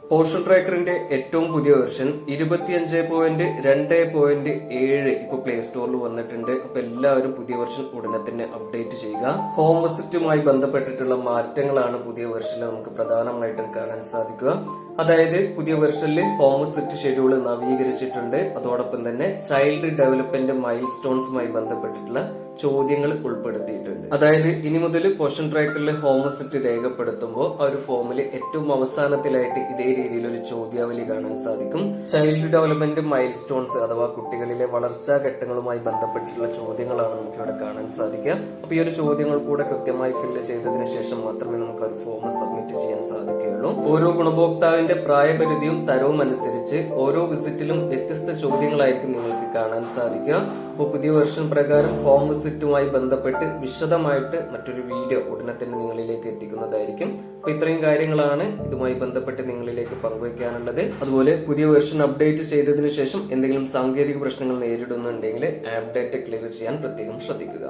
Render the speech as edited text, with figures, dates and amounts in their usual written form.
Portion ട്രാക്കറിന്റെ ഏറ്റവും പുതിയ version 25.2.7 ഇപ്പൊ പ്ലേ സ്റ്റോറിൽ വന്നിട്ടുണ്ട്. അപ്പൊ എല്ലാവരും പുതിയ വെർഷൻ ഉടനെ തന്നെ അപ്ഡേറ്റ് ചെയ്യുക. ഹോം വിസിറ്റുമായി ബന്ധപ്പെട്ടിട്ടുള്ള മാറ്റങ്ങളാണ് പുതിയ വെർഷനിൽ നമുക്ക് പ്രധാനമായിട്ടും കാണാൻ സാധിക്കുക. അതായത് പുതിയ വെർഷനിൽ ഹോം വിസിറ്റ് ഷെഡ്യൂൾ നവീകരിച്ചിട്ടുണ്ട്. അതോടൊപ്പം തന്നെ ചൈൽഡ് ഡെവലപ്മെന്റ് മൈൽ സ്റ്റോൺസുമായി ബന്ധപ്പെട്ടിട്ടുള്ള ചോദ്യങ്ങൾ ഉൾപ്പെടുത്തിയിട്ടുണ്ട്. അതായത് ഇനി മുതൽ പോർഷൻ ട്രാക്കറിൽ ഹോം വിസിറ്റ് രേഖപ്പെടുത്തുമ്പോൾ ആ ഒരു ഫോമിൽ ഏറ്റവും അവസാനത്തിലായിട്ട് ഇതേ രീതിയിൽ ഒരു ചോദ്യാവലി കാണാൻ സാധിക്കും. ചൈൽഡ് ഡെവലപ്മെന്റ് മൈൽ സ്റ്റോൺസ് അഥവാ കുട്ടികളിലെ വളർച്ചാ ഘട്ടങ്ങളുമായി ബന്ധപ്പെട്ടിട്ടുള്ള ചോദ്യങ്ങളാണ് നമുക്ക് ഇവിടെ കാണാൻ സാധിക്കുക. അപ്പൊ ഈ ഒരു ചോദ്യങ്ങൾ കൂടെ കൃത്യമായി ഫില്ല് ചെയ്തതിനു ശേഷം മാത്രമേ നമുക്ക് ഒരു ഫോം സബ്മിറ്റ് ചെയ്യാൻ സാധിക്കുകയുള്ളൂ. ഓരോ ഗുണഭോക്താവിന്റെ പ്രായപരിധിയും തരവും അനുസരിച്ച് ഓരോ വിസിറ്റിലും വ്യത്യസ്ത ചോദ്യങ്ങളായിരിക്കും നിങ്ങൾക്ക് കാണാൻ സാധിക്കുക. അപ്പോൾ പുതിയ വെർഷൻ പ്രകാരം ഹോം വിസിറ്റുമായി ബന്ധപ്പെട്ട് വിശദമായിട്ട് മറ്റൊരു വീഡിയോ ഉടനെ തന്നെ നിങ്ങളിലേക്ക് എത്തിക്കുന്നതായിരിക്കും. അപ്പൊ ഇത്രയും കാര്യങ്ങളാണ് ഇതുമായി ബന്ധപ്പെട്ട് നിങ്ങളിലേക്ക് പങ്കുവയ്ക്കാനുള്ളത്. അതുപോലെ പുതിയ വെർഷൻ അപ്ഡേറ്റ് ചെയ്തതിനു ശേഷം എന്തെങ്കിലും സാങ്കേതിക പ്രശ്നങ്ങൾ നേരിടുന്നുണ്ടെങ്കിൽ ആപ്പ് ഡേറ്റ ക്ലിയർ ചെയ്യാൻ പ്രത്യേകം ശ്രദ്ധിക്കുക.